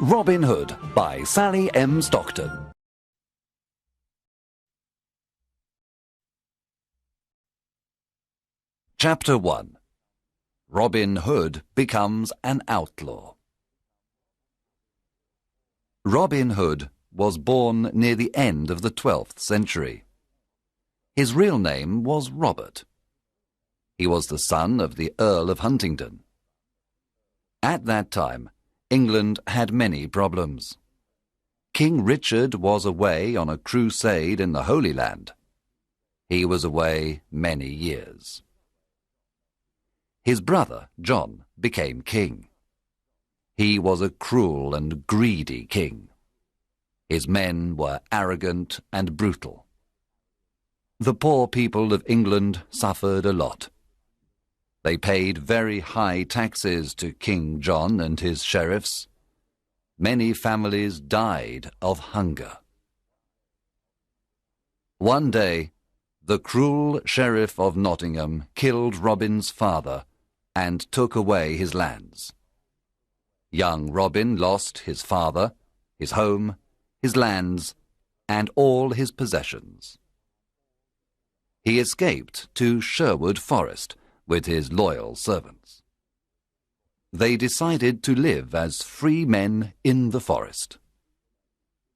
Robin Hood by Sally M. Stockton. Chapter 1. Robin Hood becomes an outlaw. Robin Hood was born near the end of the 12th century. His real name was Robert. He was the son of the Earl of Huntingdon. At that time, England had many problems. King Richard was away on a crusade in the Holy Land. He was away many years. His brother, John, became king. He was a cruel and greedy king. His men were arrogant and brutal. The poor people of England suffered a lot. They paid very high taxes to King John and his sheriffs. Many families died of hunger. One day, the cruel sheriff of Nottingham killed Robin's father and took away his lands. Young Robin lost his father, his home, his lands, and all his possessions. He escaped to Sherwood Forest with his loyal servants. They decided to live as free men in the forest.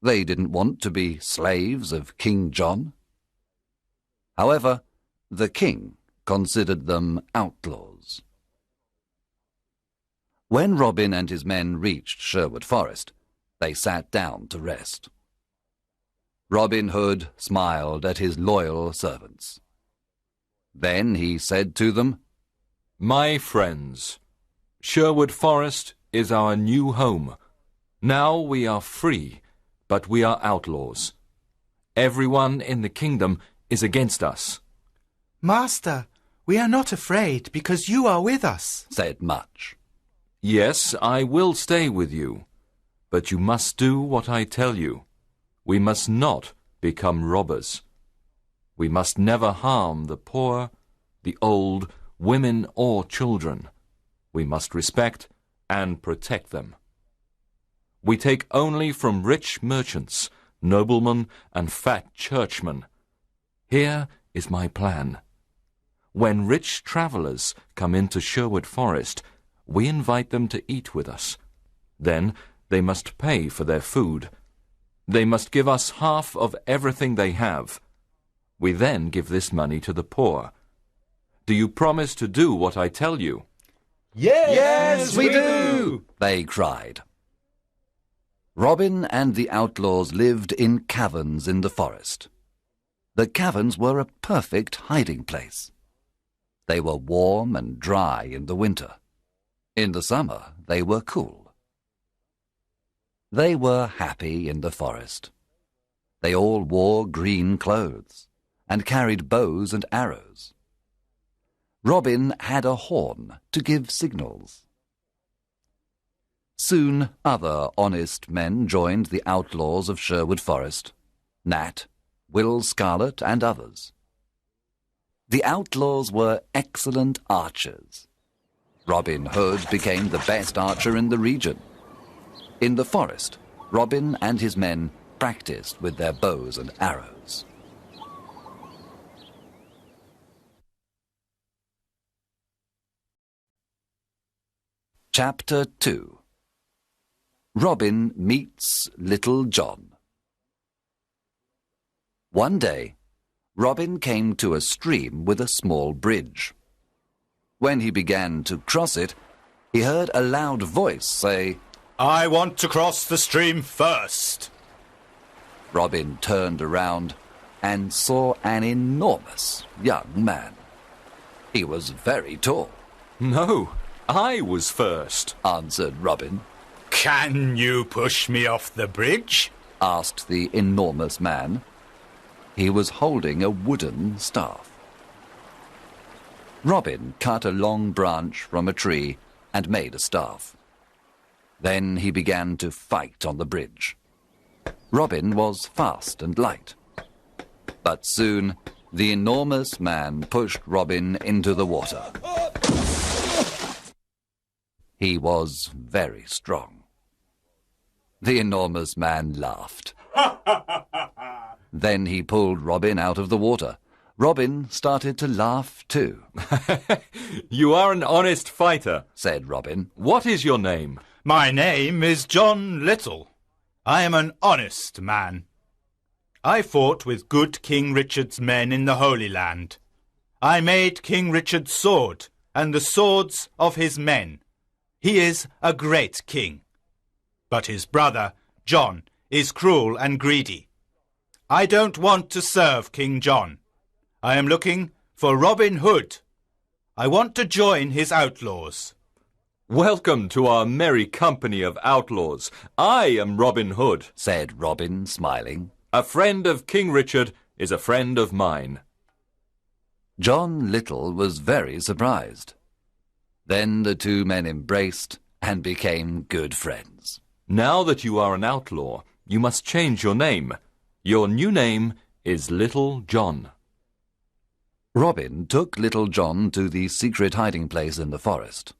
They didn't want to be slaves of King John. However, the king considered them outlaws. When Robin and his men reached Sherwood Forest, they sat down to rest. Robin Hood smiled at his loyal servants. Then he said to them, "My friends, Sherwood Forest is our new home. Now we are free, but we are outlaws. Everyone in the kingdom is against us." "Master, we are not afraid because you are with us," said Much. "Yes, I will stay with you, but you must do what I tell you. We must not become robbers. We must never harm the poor, the old, women or children. We must respect and protect them. We take only from rich merchants, noblemen, and fat churchmen. Here is my plan. When rich travellers come into Sherwood Forest, we invite them to eat with us. Then they must pay for their food. They must give us half of everything they have. We then give this money to the poor. Do you promise to do what I tell you?" Yes, we do, they cried. Robin and the outlaws lived in caverns in the forest. The caverns were a perfect hiding place. They were warm and dry in the winter. In the summer, they were cool. They were happy in the forest. They all wore green clothes and carried bows and arrows. Robin had a horn to give signals. Soon other honest men joined the outlaws of Sherwood Forest, Nat, Will Scarlet, and others. The outlaws were excellent archers. Robin Hood became the best archer in the region. In the forest, Robin and his men practiced with their bows and arrows. Chapter 2. Robin meets Little John. One day, Robin came to a stream with a small bridge. When he began to cross it, he heard a loud voice say, "I want to cross the stream first." Robin turned around and saw an enormous young man. He was very tall. "No, I was first," answered Robin. "Can you push me off the bridge?" asked the enormous man. He was holding a wooden staff. Robin cut a long branch from a tree and made a staff. Then he began to fight on the bridge. Robin was fast and light. But soon the enormous man pushed Robin into the water. He was very strong. The enormous man laughed. Then he pulled Robin out of the water. Robin started to laugh too. You are an honest fighter, said Robin. What is your name? My name is John Little. I am an honest man. I fought with good King Richard's men in the Holy Land. I made King Richard's sword and the swords of his men. He is a great king. But his brother, John, is cruel and greedy. I don't want to serve King John. I am looking for Robin Hood. I want to join his outlaws. Welcome to our merry company of outlaws. I am Robin Hood, said Robin, smiling. A friend of King Richard is a friend of mine. John Little was very surprised. Then the two men embraced and became good friends. Now that you are an outlaw, you must change your name. Your new name is Little John. Robin took Little John to the secret hiding place in the forest.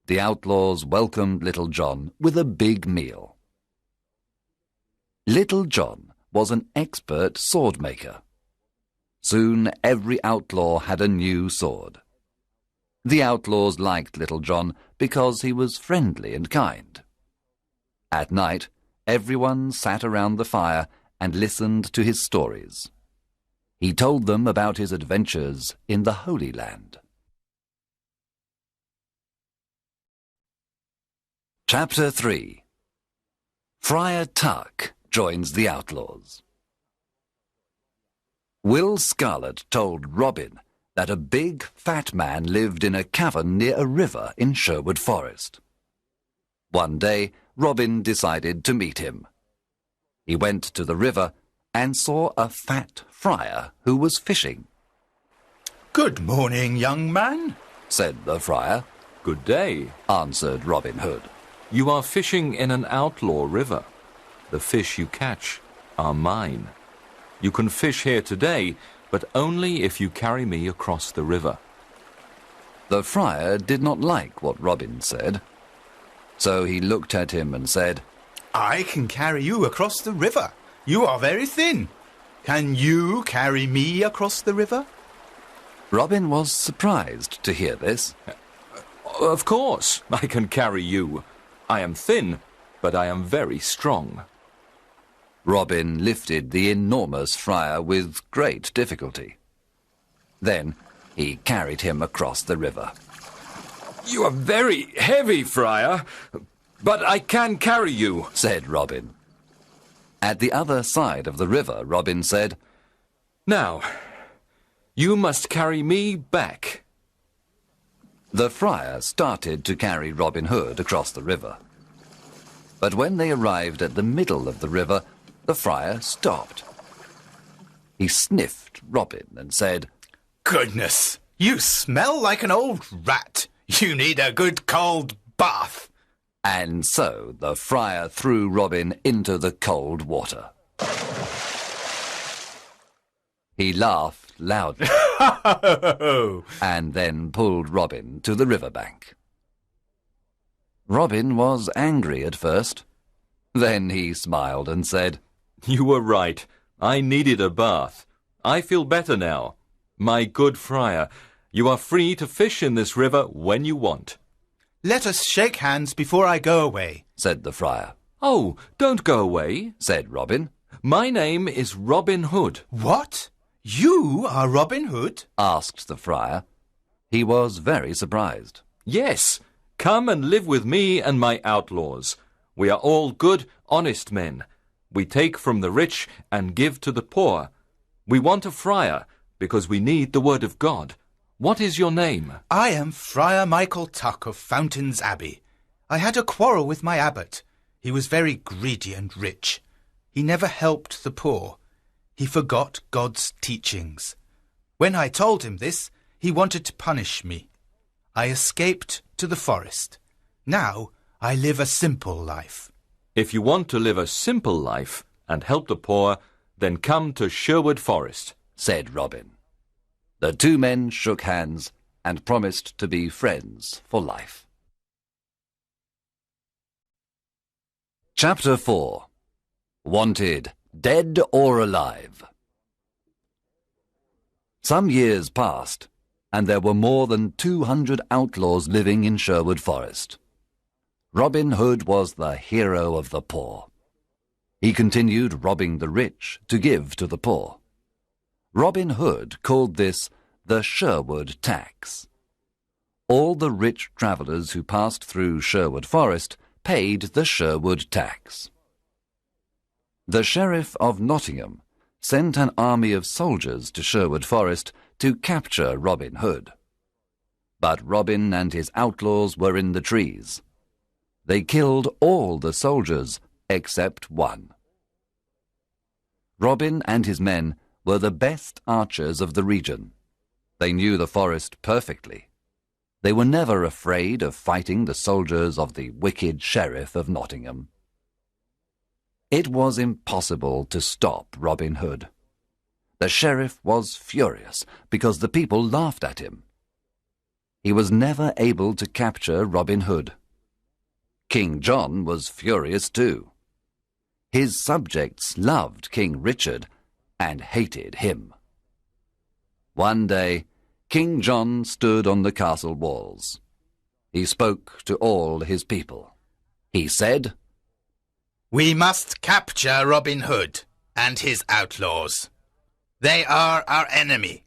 The outlaws welcomed Little John with a big meal. Little John was an expert sword maker. Soon every outlaw had a new sword. The outlaws liked Little John because he was friendly and kind. At night, everyone sat around the fire and listened to his stories. He told them about his adventures in the Holy Land. Chapter 3. Friar Tuck joins the outlaws. Will Scarlet told Robin that a big, fat man lived in a cavern near a river in Sherwood Forest. One day, Robin decided to meet him. He went to the river and saw a fat friar who was fishing. Good morning, young man, said the friar. Good day, answered Robin Hood. You are fishing in an outlaw river. The fish you catch are mine. You can fish here today, but only if you carry me across the river. The friar did not like what Robin said, so he looked at him and said, I can carry you across the river. You are very thin. Can you carry me across the river? Robin was surprised to hear this. Of course, I can carry you. I am thin, but I am very strong. Robin lifted the enormous friar with great difficulty. Then he carried him across the river. You are very heavy, friar, but I can carry you, said Robin. At the other side of the river, Robin said, Now, you must carry me back. The friar started to carry Robin Hood across the river. But when they arrived at the middle of the river, the friar stopped. He sniffed Robin and said, Goodness, you smell like an old rat. You need a good cold bath. And so the friar threw Robin into the cold water. He laughed loudly and then pulled Robin to the riverbank. Robin was angry at first. Then he smiled and said, You were right. I needed a bath. I feel better now. My good friar, you are free to fish in this river when you want. Let us shake hands before I go away, said the friar. Oh, don't go away, said Robin. My name is Robin Hood. What? You are Robin Hood? asked the friar. He was very surprised. Yes, come and live with me and my outlaws. We are all good, honest men. We take from the rich and give to the poor. We want a friar because we need the word of God. What is your name? I am Friar Michael Tuck of Fountains Abbey. I had a quarrel with my abbot. He was very greedy and rich. He never helped the poor. He forgot God's teachings. When I told him this, he wanted to punish me. I escaped to the forest. Now I live a simple life. If you want to live a simple life and help the poor, then come to Sherwood Forest, said Robin. The two men shook hands and promised to be friends for life. Chapter 4. Wanted, Dead or Alive. Some years passed, and there were more than 200 outlaws living in Sherwood Forest. Robin Hood was the hero of the poor. He continued robbing the rich to give to the poor. Robin Hood called this the Sherwood tax. All the rich travellers who passed through Sherwood Forest paid the Sherwood tax. The Sheriff of Nottingham sent an army of soldiers to Sherwood Forest to capture Robin Hood. But Robin and his outlaws were in the trees. They killed all the soldiers except one. Robin and his men were the best archers of the region. They knew the forest perfectly. They were never afraid of fighting the soldiers of the wicked Sheriff of Nottingham. It was impossible to stop Robin Hood. The sheriff was furious because the people laughed at him. He was never able to capture Robin Hood. King John was furious too. His subjects loved King Richard and hated him. One day, King John stood on the castle walls. He spoke to all his people. He said, "We must capture Robin Hood and his outlaws. They are our enemy.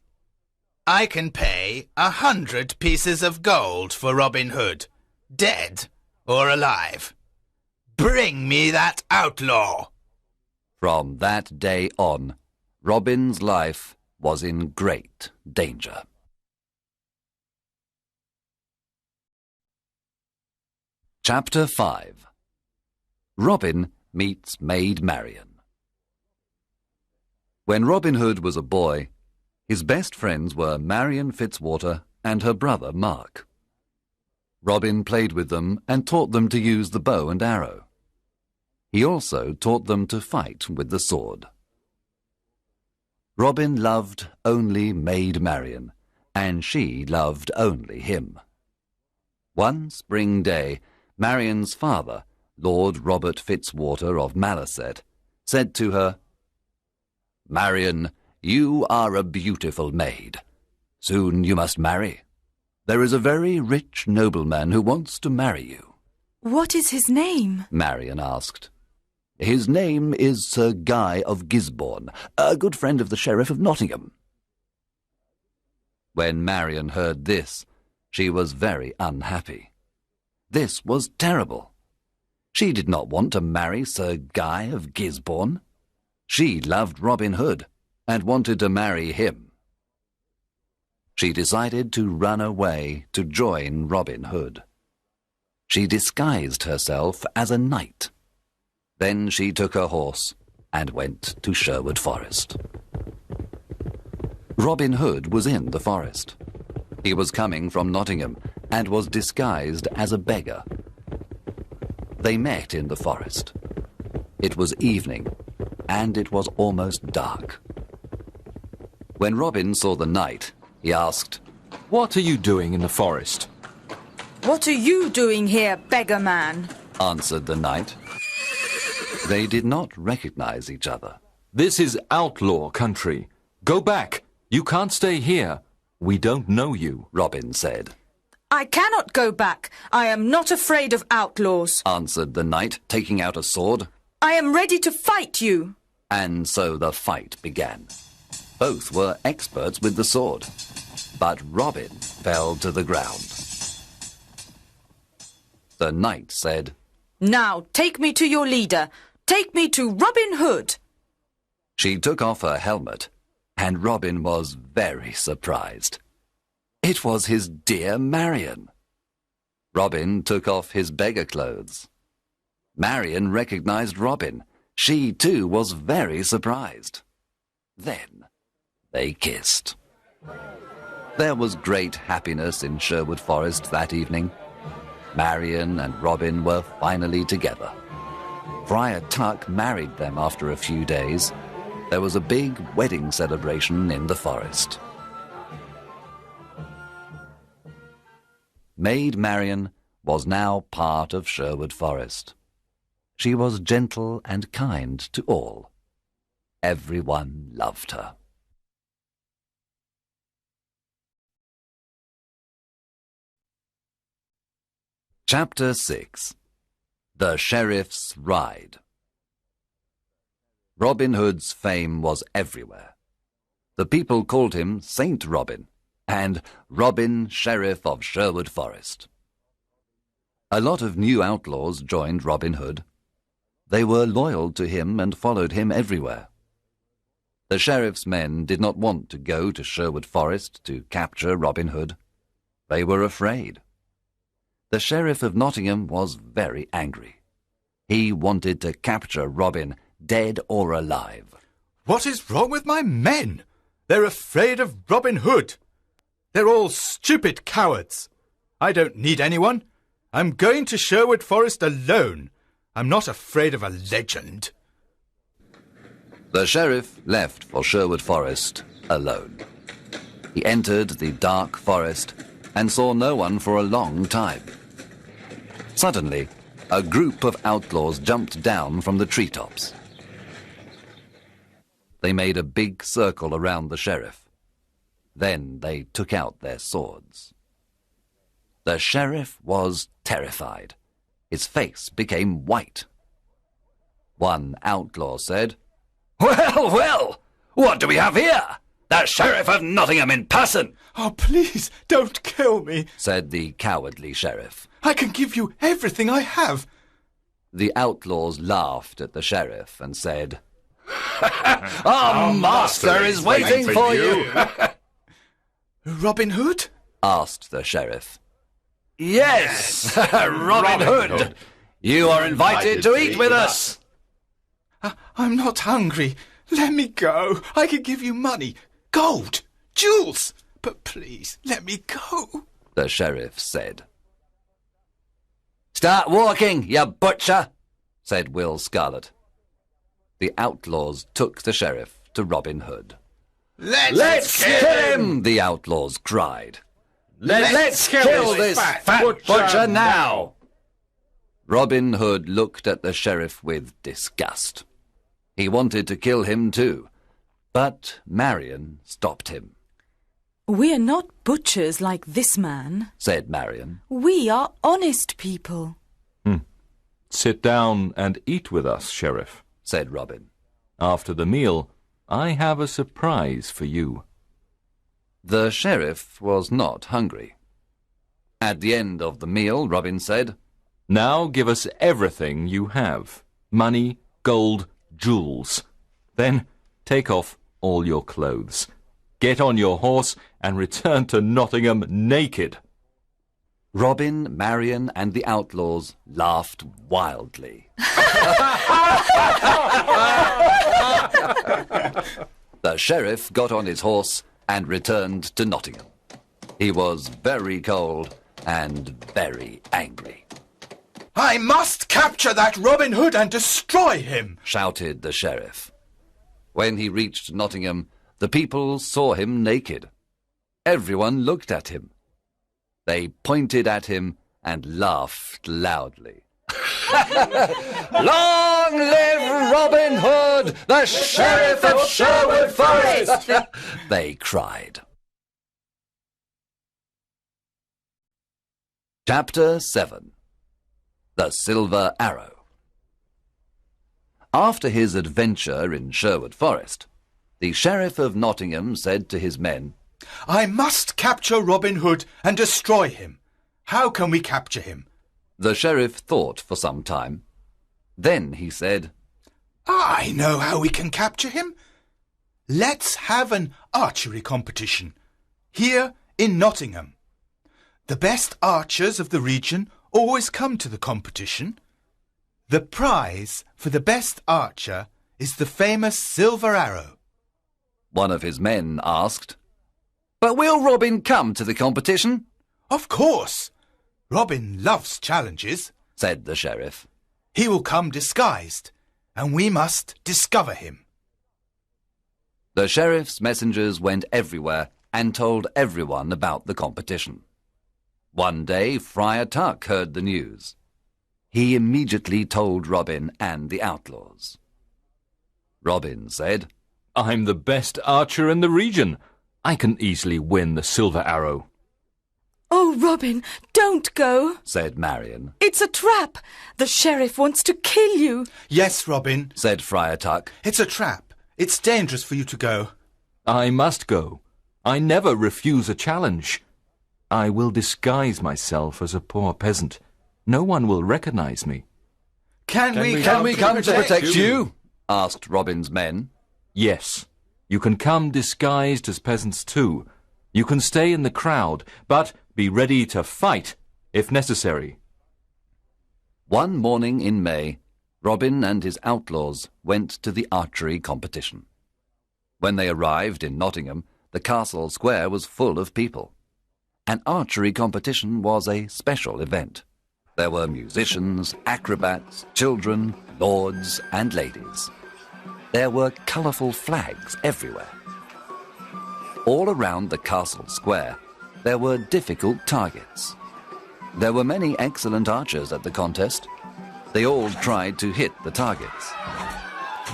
I can pay 100 pieces of gold for Robin Hood, dead or alive. Bring me that outlaw." From that day on, Robin's life was in great danger. Chapter 5. Robin meets Maid Marian. When Robin Hood was a boy, his best friends were Marian Fitzwater and her brother Mark. Robin played with them and taught them to use the bow and arrow. He also taught them to fight with the sword. Robin loved only Maid Marian, and she loved only him. One spring day, Marian's father, Lord Robert Fitzwater of Malaset, said to her, "Marian, you are a beautiful maid. Soon you must marry. There is a very rich nobleman who wants to marry you." "What is his name?" Marian asked. "His name is Sir Guy of Gisborne, a good friend of the Sheriff of Nottingham." When Marian heard this, she was very unhappy. This was terrible. She did not want to marry Sir Guy of Gisborne. She loved Robin Hood and wanted to marry him. She decided to run away to join Robin Hood. She disguised herself as a knight. Then she took her horse and went to Sherwood Forest. Robin Hood was in the forest. He was coming from Nottingham and was disguised as a beggar. They met in the forest. It was evening, and it was almost dark. When Robin saw the knight, he asked, "What are you doing in the forest?" "What are you doing here, beggar man?" answered the knight. They did not recognize each other. "This is outlaw country. Go back. You can't stay here. We don't know you," Robin said. "I cannot go back. I am not afraid of outlaws," answered the knight, taking out a sword. "I am ready to fight you." And so the fight began. Both were experts with the sword, but Robin fell to the ground. The knight said, "Now take me to your leader. Take me to Robin Hood." She took off her helmet, and Robin was very surprised. It was his dear Marian. Robin took off his beggar clothes. Marian recognized Robin. She too was very surprised. Then they kissed. There was great happiness in Sherwood Forest that evening. Marian and Robin were finally together. Friar Tuck married them after a few days. There was a big wedding celebration in the forest. Maid Marian was now part of Sherwood Forest. She was gentle and kind to all. Everyone loved her. Chapter 6. The Sheriff's Ride. Robin Hood's fame was everywhere. The people called him Saint Robin and Robin, Sheriff of Sherwood Forest. A lot of new outlaws joined Robin Hood. They were loyal to him and followed him everywhere. The sheriff's men did not want to go to Sherwood Forest to capture Robin Hood. They were afraid. The Sheriff of Nottingham was very angry. He wanted to capture Robin, dead or alive. What is wrong with my men? They're afraid of Robin Hood. They're all stupid cowards. I don't need anyone. I'm going to Sherwood Forest alone. I'm not afraid of a legend. The sheriff left for Sherwood Forest alone. He entered the dark forest and saw no one for a long time. Suddenly, a group of outlaws jumped down from the treetops. They made a big circle around the sheriff. Then they took out their swords. The sheriff was terrified. His face became white. One outlaw said, "Well, well, what do we have here? The Sheriff of Nottingham in person!" Oh, please, don't kill me, said the cowardly sheriff. I can give you everything I have. The outlaws laughed at the sheriff and said, "Our master is waiting for you." Robin Hood? asked the sheriff. Yes, Robin Hood. You are invited to eat with us. I'm not hungry. Let me go. I can give you money, gold, jewels. But please, let me go, the sheriff said. "Start walking, you butcher," said Will Scarlet. The outlaws took the sheriff to Robin Hood. Let's kill him, the outlaws cried. Let's kill this fat butcher now. Robin Hood looked at the sheriff with disgust. He wanted to kill him too, but Marion stopped him. We are not butchers like this man, said Marion. We are honest people. Sit down and eat with us, Sheriff, said Robin. After the meal, I have a surprise for you. The sheriff was not hungry. At the end of the meal, Robin said, Now give us everything you have. Money, gold, jewels. Then take off all your clothes. Get on your horse and return to Nottingham naked. Robin, Marion, and the outlaws laughed wildly. The sheriff got on his horse and returned to Nottingham. He was very cold and very angry. I must capture that Robin Hood and destroy him, shouted the sheriff. When he reached Nottingham, the people saw him naked. Everyone looked at him. They pointed at him and laughed loudly. Long live Robin Hood, the Sheriff of Sherwood Forest! They cried. Chapter 7. The Silver Arrow. After his adventure in Sherwood Forest, the Sheriff of Nottingham said to his men, I must capture Robin Hood and destroy him. How can we capture him? The sheriff thought for some time. Then he said, I know how we can capture him. Let's have an archery competition here in Nottingham. The best archers of the region always come to the competition. The prize for the best archer is the famous silver arrow. One of his men asked, But will Robin come to the competition? Of course. Robin loves challenges, said the sheriff. He will come disguised, and we must discover him. The sheriff's messengers went everywhere and told everyone about the competition. One day, Friar Tuck heard the news. He immediately told Robin and the outlaws. Robin said, I'm the best archer in the region. I can easily win the silver arrow. Oh, Robin, don't go. said Marion, It's a trap. The sheriff wants to kill you. Yes, Robin, said Friar Tuck. it's a trap. It's dangerous for you to go. I must go. I never refuse a challenge. I will disguise myself as a poor peasant. No one will recognize me. Can we come to protect you? asked Robin's men. Yes, you can come disguised as peasants too. You can stay in the crowd, but be ready to fight if necessary. One morning in May, Robin and his outlaws went to the archery competition. When they arrived in Nottingham, the castle square was full of people. An archery competition was a special event. There were musicians, acrobats, children, lords and ladies. There were colourful flags everywhere. All around the castle square, there were difficult targets. There were many excellent archers at the contest. They all tried to hit the targets.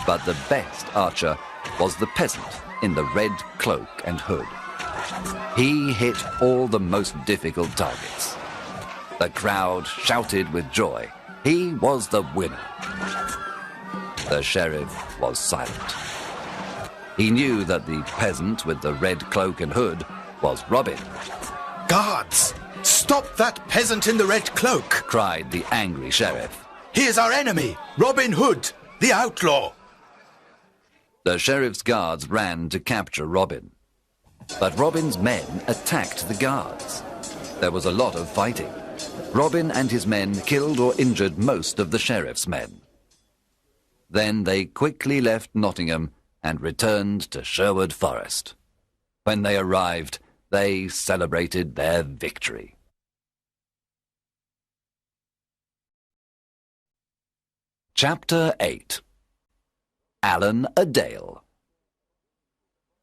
But the best archer was the peasant in the red cloak and hood. He hit all the most difficult targets. The crowd shouted with joy. He was the winner. The sheriff was silent. He knew that the peasant with the red cloak and hood was Robin. Guards, stop that peasant in the red cloak. Cried the angry sheriff. He is our enemy, Robin Hood, the outlaw. The sheriff's guards ran to capture Robin. But Robin's men attacked the guards. There was a lot of fighting. Robin and his men killed or injured most of the sheriff's men. Then they quickly left Nottingham and returned to Sherwood Forest. When they arrived, they celebrated their victory. Chapter 8. Allen a Dale.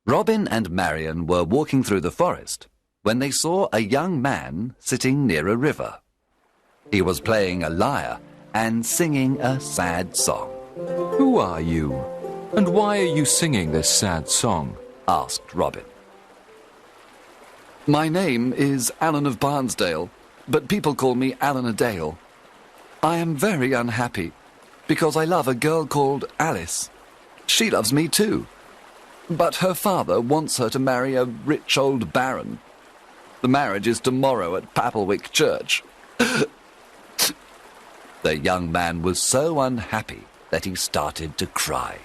Robin and Marion were walking through the forest when they saw a young man sitting near a river. He was playing a lyre and singing a sad song. Who are you? And why are you singing this sad song? Asked Robin. My name is Allen of Barnesdale, but people call me Allen a Dale. I am very unhappy because I love a girl called Alice. She loves me too. But her father wants her to marry a rich old baron. The marriage is tomorrow at Papplewick Church. The young man was so unhappy that he started to cry.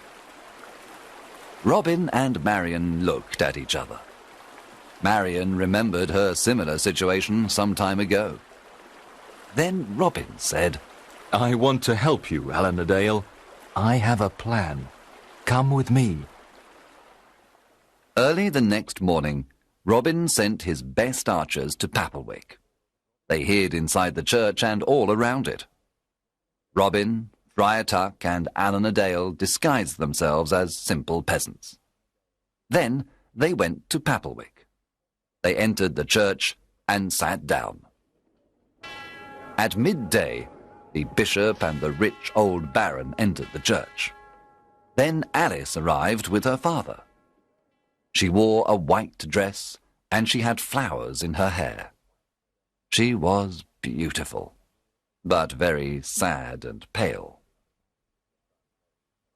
Robin and Marion looked at each other. Marion remembered her similar situation some time ago. Then Robin said, I want to help you, Allen a Dale. I have a plan. Come with me. Early the next morning, Robin sent his best archers to Papplewick. They hid inside the church and all around it. Robin, Friar Tuck, and Allen a Dale disguised themselves as simple peasants. Then they went to Papplewick. They entered the church and sat down. At midday, the bishop and the rich old baron entered the church. Then Alice arrived with her father. She wore a white dress and she had flowers in her hair. She was beautiful, but very sad and pale.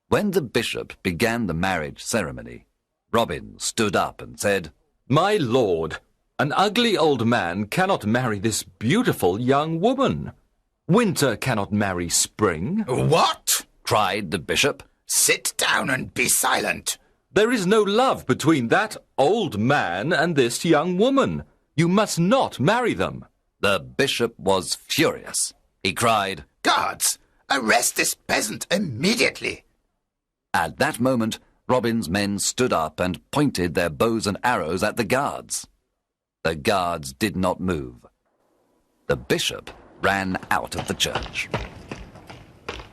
When the bishop began the marriage ceremony, Robin stood up and said, My lord, an ugly old man cannot marry this beautiful young woman. Winter cannot marry spring. What? cried the bishop. Sit down and be silent. There is no love between that old man and this young woman. You must not marry them. The bishop was furious. He cried, Guards, arrest this peasant immediately. At that moment, Robin's men stood up and pointed their bows and arrows at the guards. The guards did not move. The bishop ran out of the church.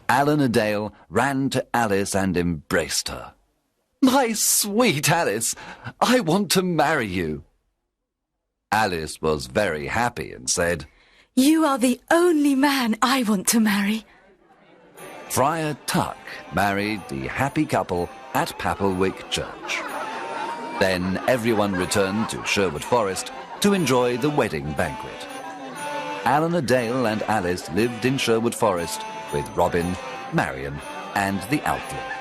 Allen a Dale ran to Alice and embraced her. My sweet Alice, I want to marry you. Alice was very happy and said, You are the only man I want to marry. Friar Tuck married the happy couple at Papplewick Church. Then everyone returned to Sherwood Forest to enjoy the wedding banquet. Allan a Dale and Alice lived in Sherwood Forest with Robin, Marian, and the Outlaw.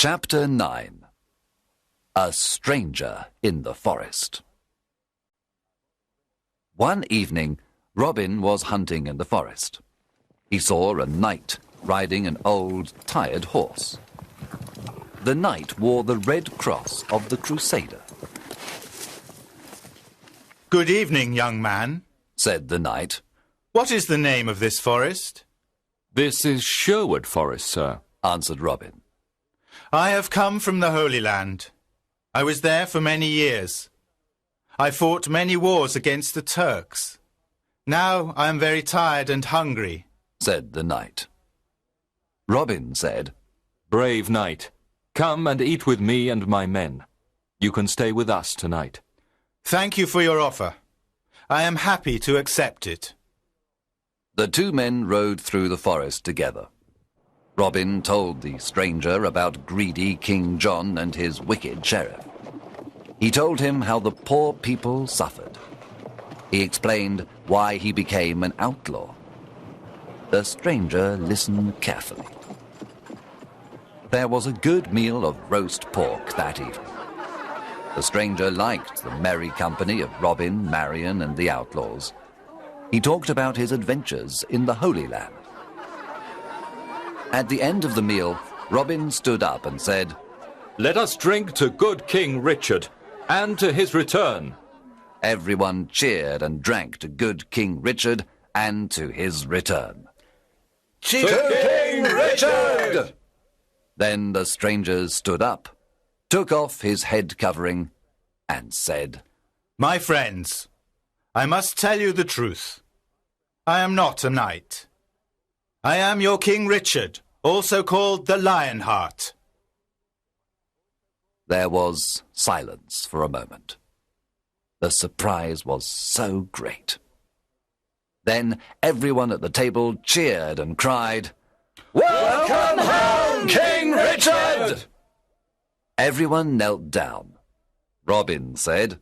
Chapter 9. A Stranger in the Forest. One evening, Robin was hunting in the forest. He saw a knight riding an old, tired horse. The knight wore the red cross of the Crusader. Good evening, young man, said the knight. What is the name of this forest? This is Sherwood Forest, sir, answered Robin. I have come from the Holy Land. I was there for many years. I fought many wars against the Turks. Now I am very tired and hungry, said the knight. Robin said, Brave knight, come and eat with me and my men. You can stay with us tonight. Thank you for your offer. I am happy to accept it. The two men rode through the forest together. Robin told the stranger about greedy King John and his wicked sheriff. He told him how the poor people suffered. He explained why he became an outlaw. The stranger listened carefully. There was a good meal of roast pork that evening. The stranger liked the merry company of Robin, Marian, and the outlaws. He talked about his adventures in the Holy Land. At the end of the meal, Robin stood up and said, Let us drink to good King Richard, and to his return. Everyone cheered and drank to good King Richard and to his return. To King Richard! Then the stranger stood up, took off his head covering, and said, My friends, I must tell you the truth. I am not a knight. I am your King Richard, also called the Lionheart. There was silence for a moment. The surprise was so great. Then everyone at the table cheered and cried, Welcome home, King Richard! Everyone knelt down. Robin said,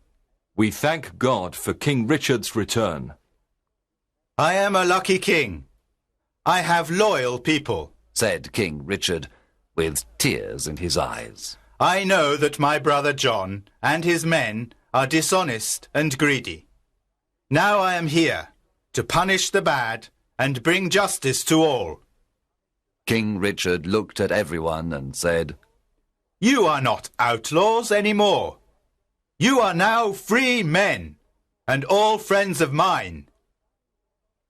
We thank God for King Richard's return. I am a lucky king. I have loyal people, said King Richard, with tears in his eyes. I know that my brother John and his men are dishonest and greedy. Now I am here to punish the bad and bring justice to all. King Richard looked at everyone and said, You are not outlaws anymore. You are now free men, and all friends of mine.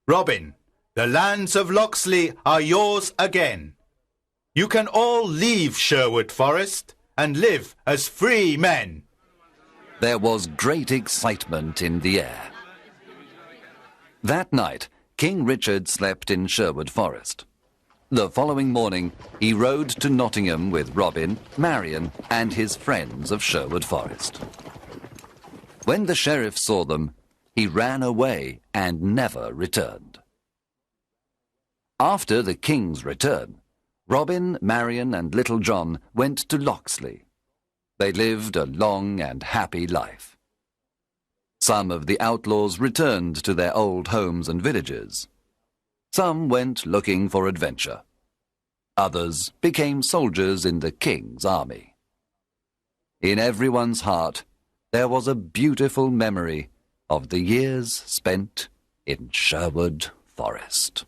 Robin, the lands of Locksley are yours again. You can all leave Sherwood Forest and live as free men. There was great excitement in the air. That night, King Richard slept in Sherwood Forest. The following morning, he rode to Nottingham with Robin, Marian, and his friends of Sherwood Forest. When the sheriff saw them, he ran away and never returned. After the king's return, Robin, Marian, and Little John went to Locksley. They lived a long and happy life. Some of the outlaws returned to their old homes and villages. Some went looking for adventure. Others became soldiers in the king's army. In everyone's heart, there was a beautiful memory of the years spent in Sherwood Forest.